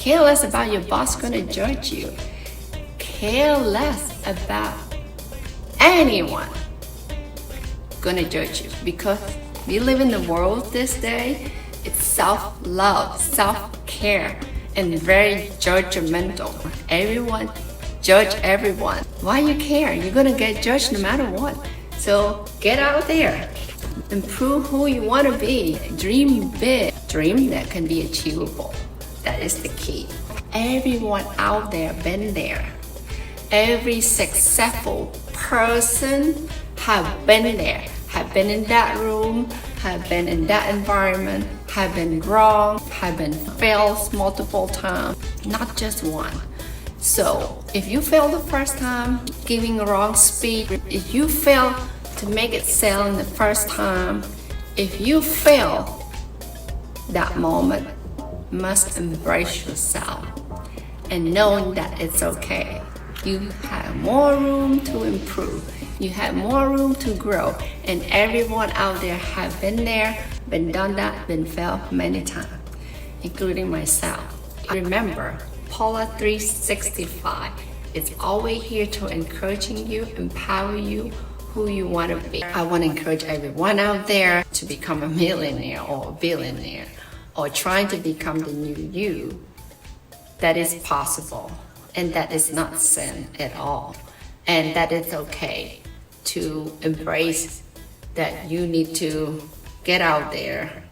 Care less about your boss gonna judge you. Care less about anyone gonna judge you, because we live in the world this day, it's self-love, self-care, and very judgmental. Everyone judge everyone. Why you care? You're gonna get judged no matter what. So get out there, improve who you want to be, dream big, dream that can be achievable. That is the key. Everyone out there been there. Every successful person have been there, have been in that room, have been in that environment, have been wrong, have been failed multiple times, not just one. So if you fail the first time giving a wrong speech, if you fail to make it sell in the first time, if you fail that moment, you must embrace yourself and knowing that it's okay. You have more room to improve. You have more room to grow. And everyone out there have been there, been done that, been failed many times, including myself. Remember, Paula 365 is always here to encouraging you, empower you, who you want to be. I want to encourage everyone out there to become a millionaire or a billionaire, or trying to become the new you. That is possible, and that is not sin at all, and that it's okay to embrace that you need to get out there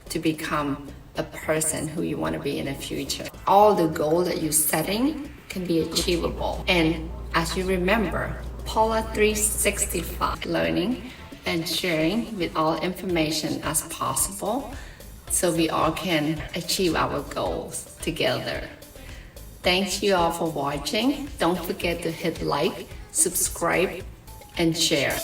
to become a person who you want to be in the future. All the goals that you're setting can be achievable. And as you remember, Paula 365, learning and sharing with all information as possible so we all can achieve our goals together. Thanks you all for watching. Don't forget to hit like, subscribe, and share.